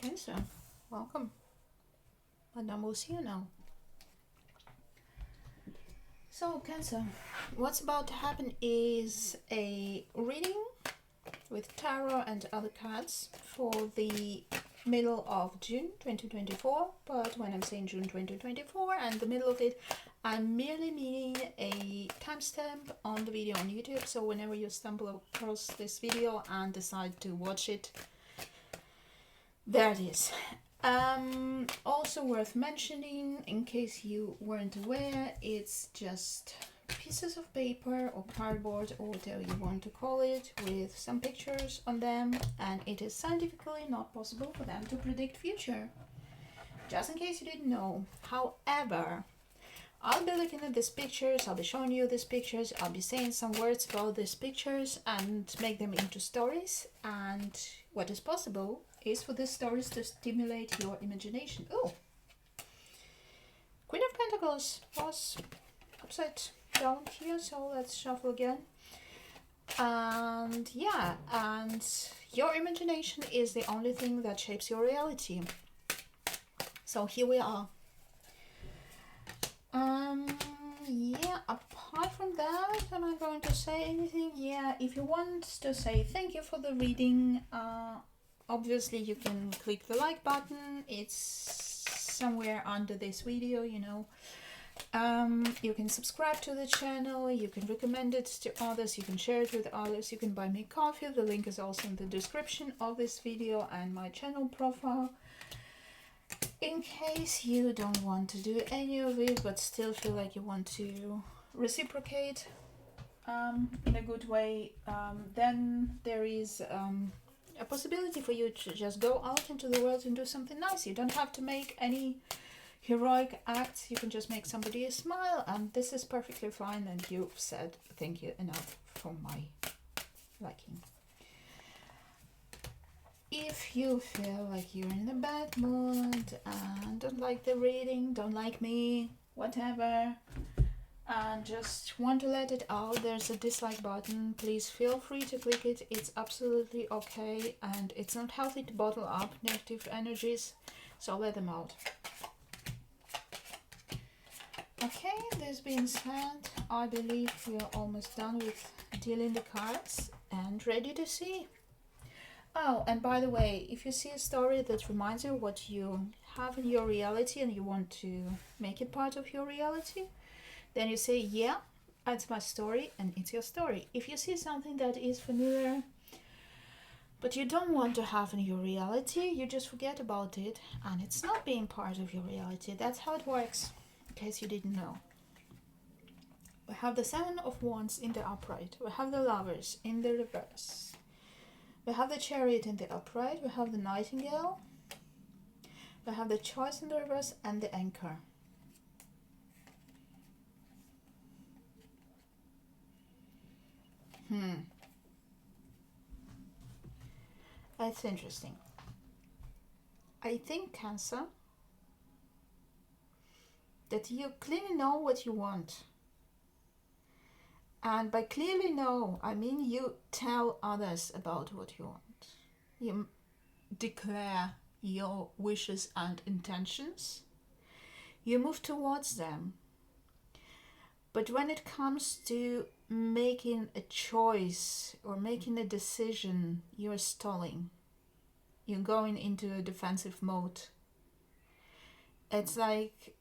Cancer, welcome. Madame will see you now. So, Cancer, what's about to happen is a reading with tarot and other cards for the middle of June 2024. But when I'm saying June 2024 and the middle of it, I'm merely meaning a timestamp on the video on YouTube. So whenever you stumble across this video and decide to watch it, there it is. Also worth mentioning, in case you weren't aware, it's just pieces of paper or cardboard or whatever you want to call it with some pictures on them, and it is scientifically not possible for them to predict future. Just in case you didn't know. However, I'll be looking at these pictures, I'll be showing you these pictures, I'll be saying some words about these pictures and make them into stories, and what is possible is for these stories to stimulate your imagination. Oh! Queen of Pentacles was upside down here, so let's shuffle again. And yeah, and your imagination is the only thing that shapes your reality. So here we are. Yeah, apart from that, am I going to say anything? Yeah, if you want to say thank you for the reading, obviously you can click the like button. It's somewhere under this video, you know. You can subscribe to the channel, you can recommend it to others, you can share it with others, you can buy me coffee. The link is also in the description of this video and my channel profile. In case you don't want to do any of it but still feel like you want to reciprocate in a good way, then there is a possibility for you to just go out into the world and do something nice. You don't have to make any heroic acts, you can just make somebody smile, and this is perfectly fine, and you've said thank you enough for my liking. If you feel like you're in a bad mood and don't like the reading, don't like me, whatever, and just want to let it out, there's a dislike button. Please feel free to click it. It's absolutely okay, and it's not healthy to bottle up negative energies, so let them out. Okay, this being said, I believe we are almost done with dealing the cards and ready to see. Oh, and by the way, if you see a story that reminds you what you have in your reality and you want to make it part of your reality, then you say, yeah, that's my story and it's your story. If you see something that is familiar but you don't want to have in your reality, you just forget about it and it's not being part of your reality. That's how it works, in case you didn't know. We have the Seven of Wands in the upright. We have the Lovers in the reverse. We have the Chariot in the upright, we have the Nightingale, we have the Choice in the reverse, and the Anchor. That's interesting. I think, Cancer, that you clearly know what you want. And by clearly know, I mean you tell others about what you want. You declare your wishes and intentions. You move towards them. But when it comes to making a choice or making a decision, you're stalling. You're going into a defensive mode. It's like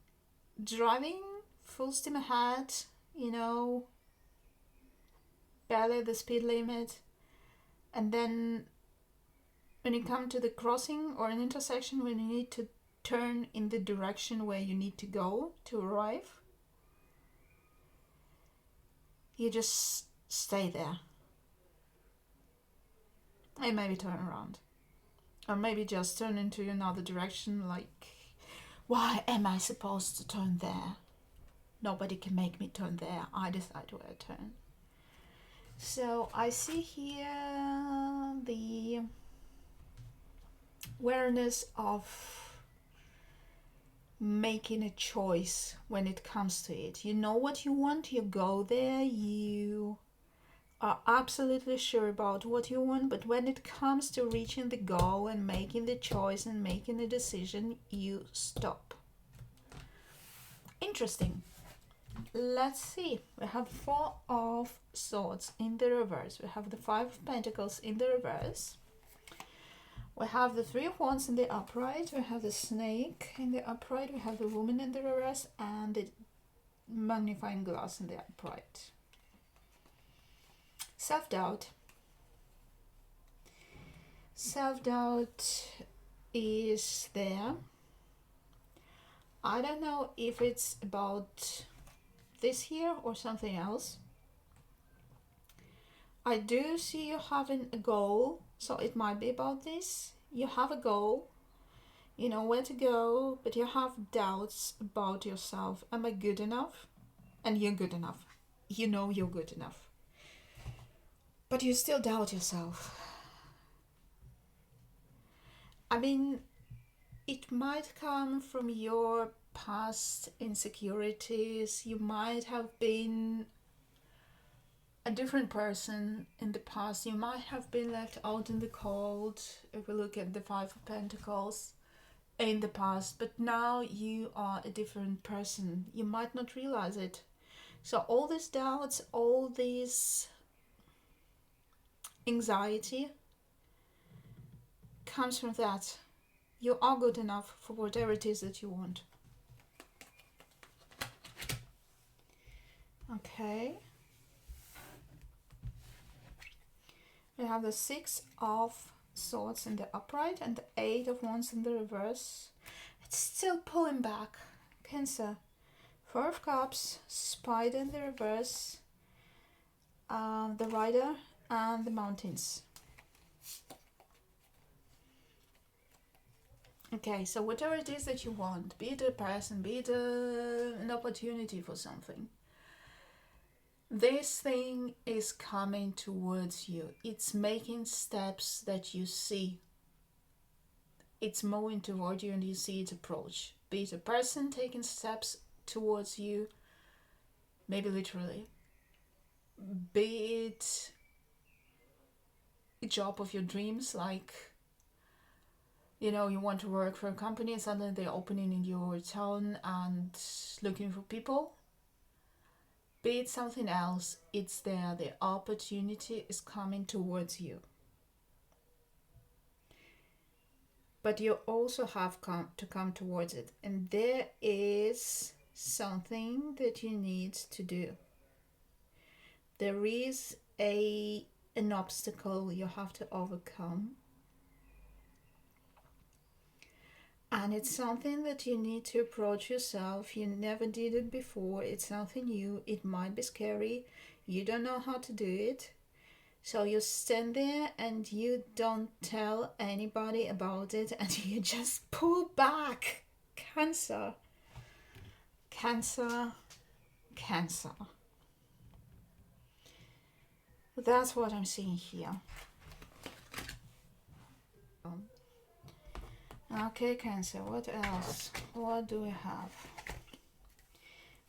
driving full steam ahead, you know, barely the speed limit, and then when you come to the crossing or an intersection when you need to turn in the direction where you need to go to arrive, you just stay there and maybe turn around, or maybe just turn into another direction. Like, why am I supposed to turn there? Nobody can make me turn there. I decide where to turn. So I see here the awareness of making a choice when it comes to it. You know what you want, you go there, you are absolutely sure about what you want, but when it comes to reaching the goal and making the choice and making the decision, you stop. Interesting. Let's see. We have Four of Swords in the reverse. We have the Five of Pentacles in the reverse. We have the Three of Wands in the upright. We have the Snake in the upright. We have the Woman in the reverse and the Magnifying Glass in the upright. Self-doubt. Self-doubt is there. I don't know if it's about this here or something else. I do see you having a goal, so it might be about this. You have a goal, you know where to go, but you have doubts about yourself. Am I good enough? And you're good enough. You know you're good enough. But you still doubt yourself. I mean, it might come from your past insecurities. You might have been a different person in the past. You might have been left out in the cold, if we look at the Five of Pentacles, in the past, but now you are a different person. You might not realize it. So all these doubts, all this anxiety comes from that. You are good enough for whatever it is that you want. Okay. We have the Six of Swords in the upright and the Eight of Wands in the reverse. It's still pulling back. Cancer. Four of Cups, Spider in the reverse, the Rider and the Mountains. Okay, so whatever it is that you want, be it a person, be it an opportunity for something, this thing is coming towards you. It's making steps that you see. It's moving toward you and you see it approach. Be it a person taking steps towards you, maybe literally. Be it a job of your dreams, like, you know, you want to work for a company and suddenly they're opening in your town and looking for people. Be it something else, it's there. The opportunity is coming towards you. But you also have to come towards it. And there is something that you need to do. There is an obstacle you have to overcome. And it's something that you need to approach yourself. You never did it before. It's something new. It might be scary. You don't know how to do it. So you stand there and you don't tell anybody about it and you just pull back. Cancer. Cancer. Cancer. That's what I'm seeing here. Okay, Cancer, what else? What do we have?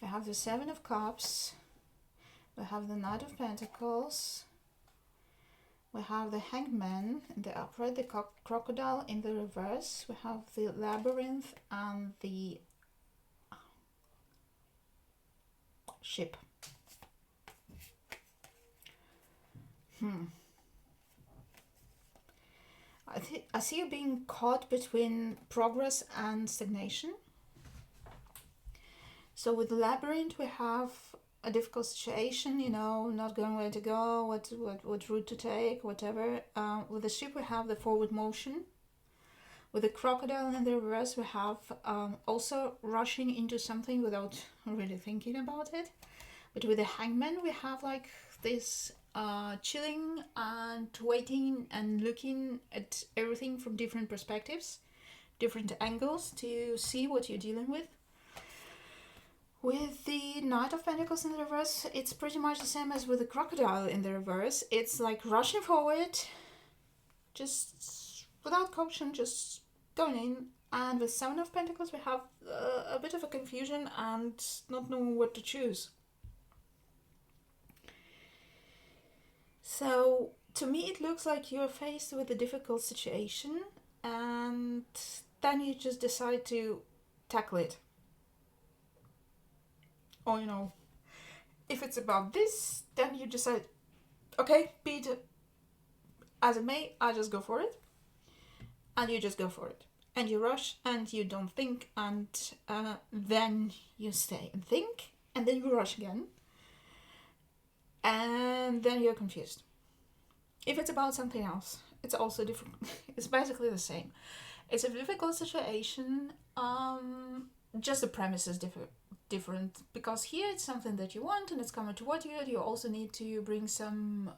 We have the Seven of Cups. We have the Knight of Pentacles. We have the Hangman in the upright, the Crocodile in the reverse. We have the Labyrinth and the Ship. I see you being caught between progress and stagnation. So with the Labyrinth, we have a difficult situation, you know, not knowing where to go, what route to take, whatever. With the Ship, we have the forward motion. With the Crocodile in the reverse, we have also rushing into something without really thinking about it. But with the Hangman, we have like this chilling and waiting and looking at everything from different perspectives, different angles to see what you're dealing with. With the Knight of Pentacles in the reverse, it's pretty much the same as with the Crocodile in the reverse. It's like rushing forward, just without caution, just going in. And with Seven of Pentacles, we have a bit of a confusion and not knowing what to choose. So to me, it looks like you're faced with a difficult situation, and then you just decide to tackle it. Or, if it's about this, then you decide, okay, be it as it may, I just go for it. And you just go for it. And you rush and you don't think, and then you stay and think, and then you rush again. And then you're confused. If it's about something else, it's also different. It's basically the same. It's a difficult situation. Just the premise is different because here it's something that you want and it's coming toward you. You also need to bring some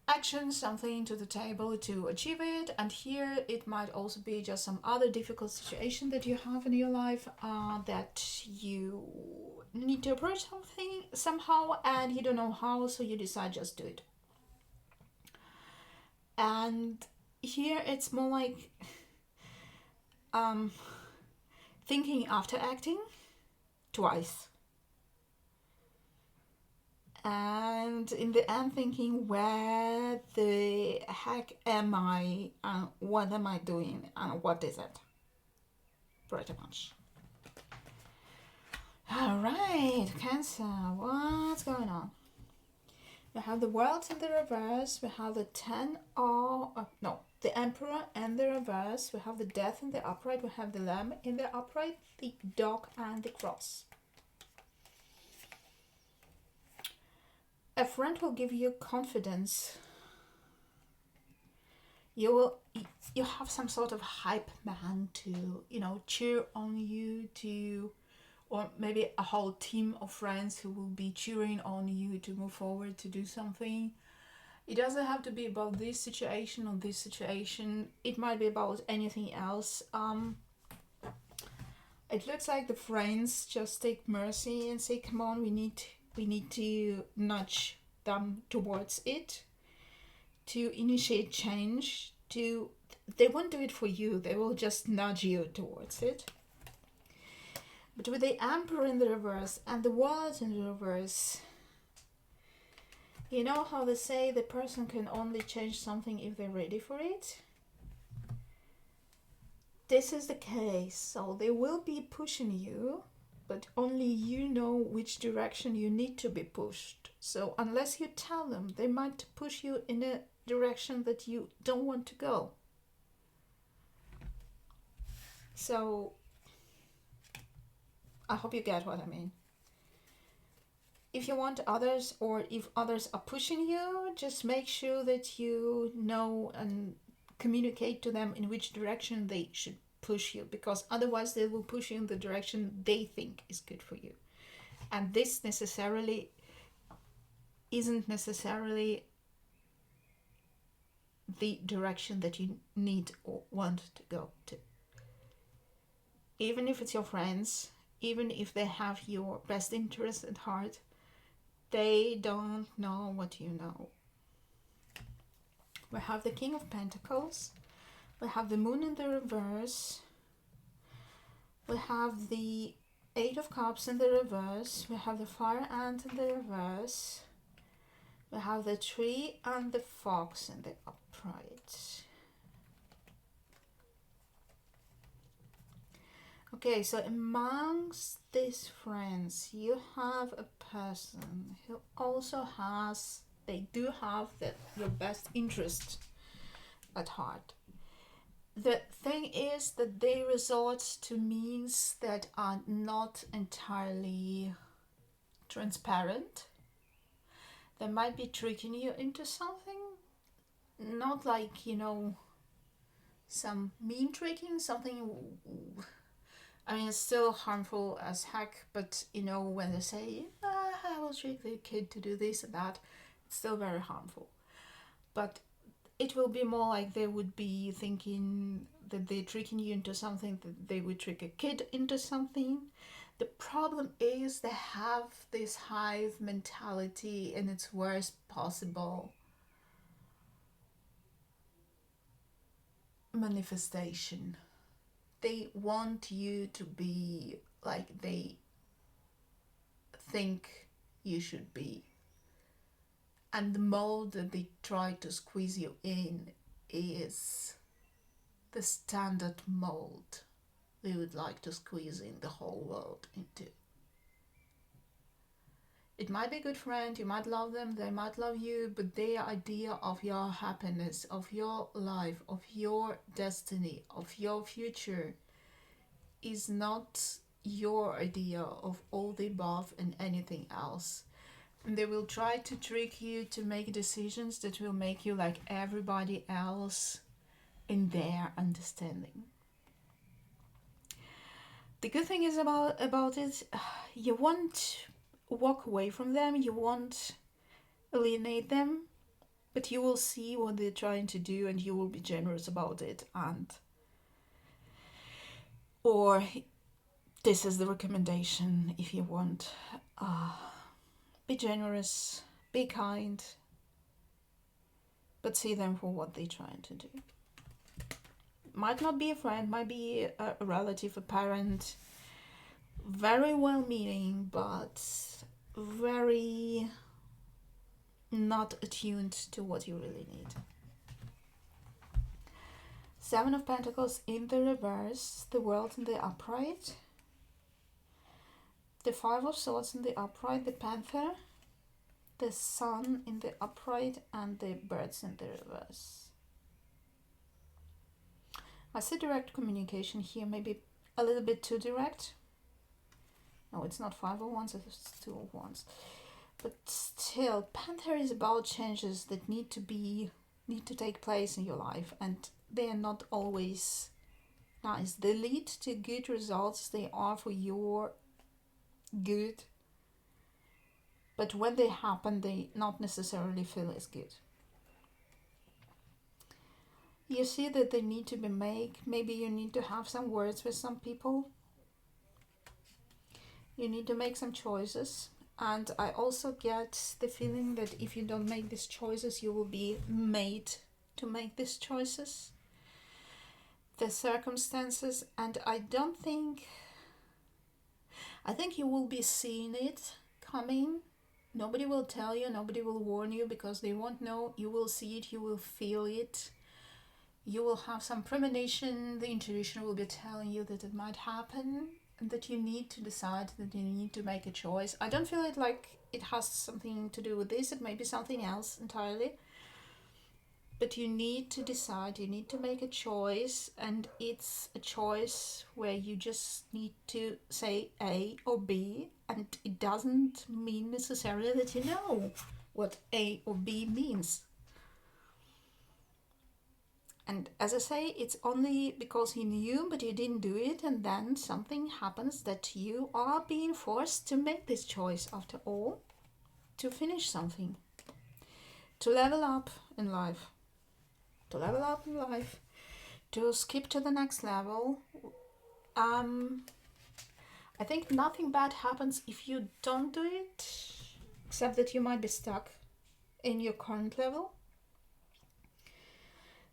action, something to the table to achieve it. And here it might also be just some other difficult situation that you have in your life that you need to approach something somehow and you don't know how, so you decide just do it. And here it's more like thinking after acting twice. And in the end thinking, where the heck am I, and what am I doing, and what is it? Pretty much. Alright, Cancer, what's going on? We have the World in the reverse, we have the the Emperor in the reverse, we have the Death in the upright, we have the Lamb in the upright, the Dog and the Cross. A friend will give you confidence. You have some sort of hype man to, cheer on you, or maybe a whole team of friends who will be cheering on you to move forward, to do something. It doesn't have to be about this situation or this situation. It might be about anything else. It looks like the friends just take mercy and say, come on, we need to nudge them towards it, to initiate change. They won't do it for you, they will just nudge you towards it. But with the Emperor in the reverse and the World in the reverse, you know how they say the person can only change something if they're ready for it? This is the case, so they will be pushing you, but only you know which direction you need to be pushed. So unless you tell them, they might push you in a direction that you don't want to go. So I hope you get what I mean. If you want others, or if others are pushing you, just make sure that you know and communicate to them in which direction they should push you, because otherwise they will push you in the direction they think is good for you. And this isn't necessarily the direction that you need or want to go to. Even if it's your friends, even if they have your best interest at heart, they don't know what you know. We have the King of Pentacles. We have the Moon in the reverse. We have the Eight of Cups in the reverse. We have the Fire Ant in the reverse. We have the Tree and the Fox in the upright. Okay, so amongst these friends, you have a person who also they do have your best interest at heart. The thing is that they resort to means that are not entirely transparent. They might be tricking you into something, not like, some mean tricking, something, it's still harmful as heck, but when they say, I will trick the kid to do this and that, it's still very harmful. But it will be more like they would be thinking that they're tricking you into something, that they would trick a kid into something. The problem is they have this hive mentality in its worst possible manifestation. They want you to be like they think you should be. And the mold that they try to squeeze you in is the standard mold they would like to squeeze in the whole world into. It might be a good friend, you might love them, they might love you, but their idea of your happiness, of your life, of your destiny, of your future is not your idea of all the above and anything else. And they will try to trick you to make decisions that will make you like everybody else in their understanding. The good thing is about it, you won't walk away from them, you won't alienate them, but you will see what they're trying to do and you will be generous about it. And or this is the recommendation if you want, be generous, be kind, but see them for what they're trying to do. Might not be a friend, might be a relative, a parent, very well meaning, but very not attuned to what you really need. Seven of Pentacles in the reverse, the World in the upright, the Five of Swords in the upright, the Panther, the Sun in the upright, and the Birds in the reverse. I see direct communication here, maybe a little bit too direct. No, it's not Five of Wands, it's Two of Wands. But still, Panther is about changes that need to take place in your life, and they are not always nice. They lead to good results, they are for your good, but when they happen, they not necessarily feel as good. You see that they need to be made. Maybe you need to have some words with some people. You need to make some choices. And I also get the feeling that if you don't make these choices, you will be made to make these choices. The circumstances, and I think you will be seeing it coming. Nobody will tell you, nobody will warn you, because they won't know. You will see it, you will feel it. You will have some premonition, the intuition will be telling you that it might happen, and that you need to decide, that you need to make a choice. I don't feel it like it has something to do with this, it may be something else entirely. But you need to decide, you need to make a choice, and it's a choice where you just need to say A or B, and it doesn't mean necessarily that you know what A or B means. And as I say, it's only because you knew but you didn't do it, and then something happens that you are being forced to make this choice after all, to finish something, to level up in life. To skip to the next level. I think nothing bad happens if you don't do it, except that you might be stuck in your current level.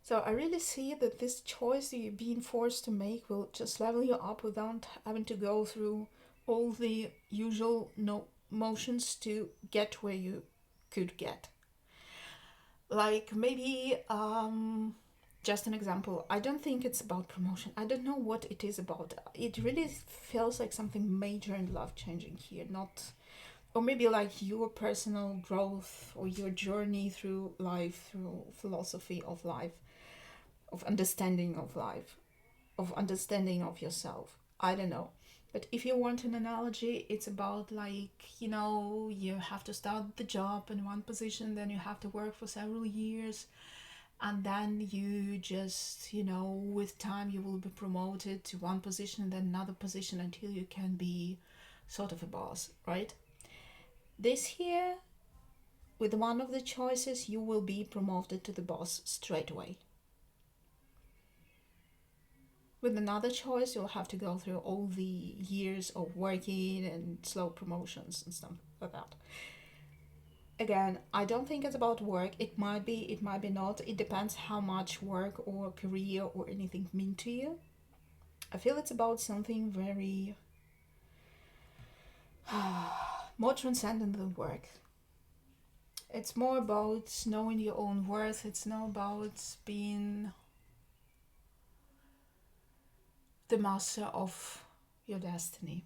So I really see that this choice that you're being forced to make will just level you up without having to go through all the usual motions to get where you could get. Like maybe, just an example, I don't think it's about promotion. I don't know what it is about. It really feels like something major and life-changing here, not... Or maybe like your personal growth or your journey through life, through philosophy of life, of understanding of life, of understanding of yourself. I don't know. But if you want an analogy, it's about like, you have to start the job in one position, then you have to work for several years, and then you just, with time you will be promoted to one position and then another position until you can be sort of a boss, right? This here, with one of the choices, you will be promoted to the boss straight away. With another choice, you'll have to go through all the years of working and slow promotions and stuff like that. Again, I don't think it's about work. It might be, it might be not. It depends how much work or career or anything mean to you. I feel it's about something very more transcendent than work. It's more about knowing your own worth. It's not about being the master of your destiny.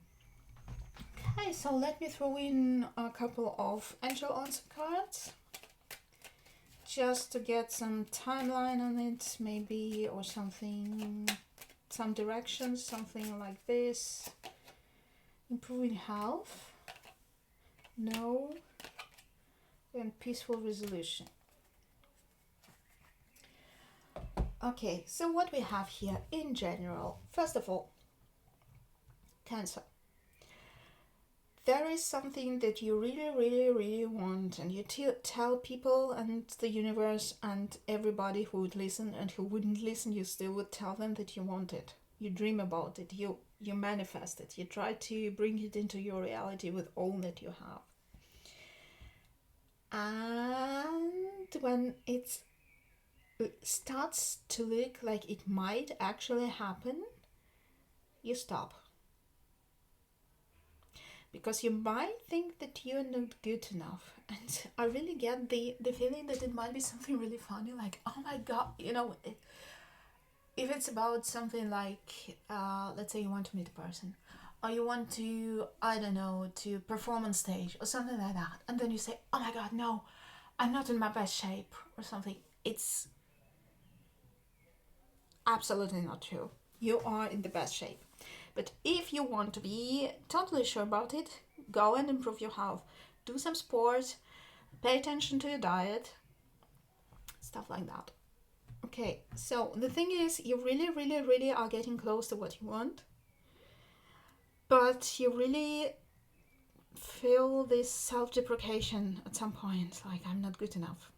Okay, so let me throw in a couple of angel answer cards just to get some timeline on it, maybe, or something, some directions, something like this. Improving health, no, and peaceful resolution. Okay, so what we have here in general, first of all, Cancer. There is something that you really want, and you tell people and the universe and everybody who would listen, and who wouldn't listen, you still would tell them that you want it. You dream about it, you manifest it, you try to bring it into your reality with all that you have. And when it starts to look like it might actually happen, you stop. Because you might think that you're not good enough. And I really get the feeling that it might be something really funny, like, oh my god, if it's about something like, let's say you want to meet a person, or you want to, I don't know, to perform on stage or something like that, and then you say, oh my god, no, I'm not in my best shape or something. It's absolutely not true. You are in the best shape. But if you want to be totally sure about it, go and improve your health. Do some sports, pay attention to your diet, stuff like that. Okay, so the thing is, you really are getting close to what you want, but you really feel this self-deprecation at some point, like, I'm not good enough.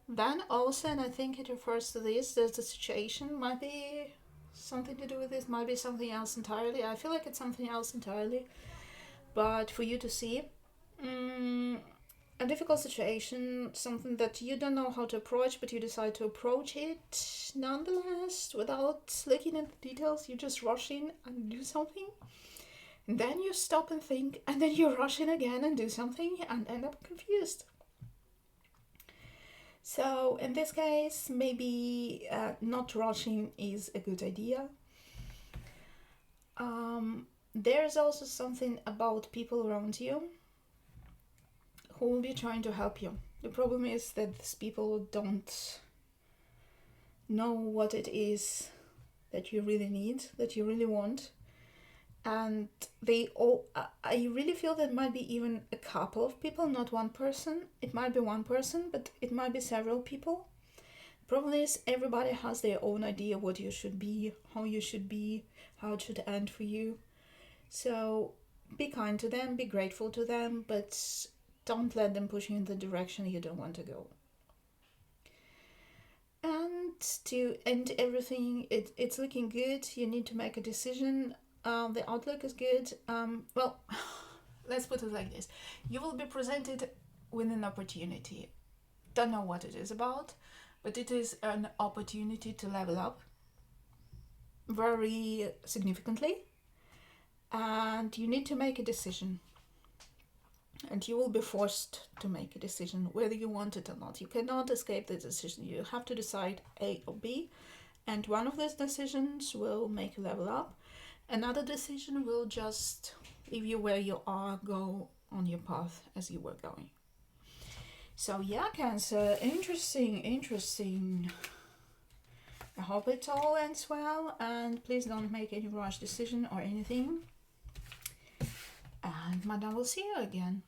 Then also, and I think it refers to this, there's the situation might be something to do with this, might be something else entirely. I feel like it's something else entirely, but for you to see, a difficult situation, something that you don't know how to approach, but you decide to approach it nonetheless without looking at the details. You just rush in and do something, and then you stop and think, and then you rush in again and do something and end up confused. So in this case, maybe not rushing is a good idea. There's also something about people around you who will be trying to help you. The problem is that these people don't know what it is that you really need, that you really want. And they all, I really feel that might be even a couple of people, not one person. It might be one person, but it might be several people. The problem is everybody has their own idea what you should be, how you should be, how it should end for you. So be kind to them, be grateful to them, but don't let them push you in the direction you don't want to go. And to end everything, it's looking good. You need to make a decision. The outlook is good. Well, let's put it like this. You will be presented with an opportunity. Don't know what it is about, but it is an opportunity to level up very significantly. And you need to make a decision. And you will be forced to make a decision whether you want it or not. You cannot escape the decision. You have to decide A or B. And one of those decisions will make you level up. Another decision will just leave you where you are, go on your path as you were going. So yeah, Cancer, interesting. I hope it all ends well, and please don't make any rash decision or anything. And Madame will see you again.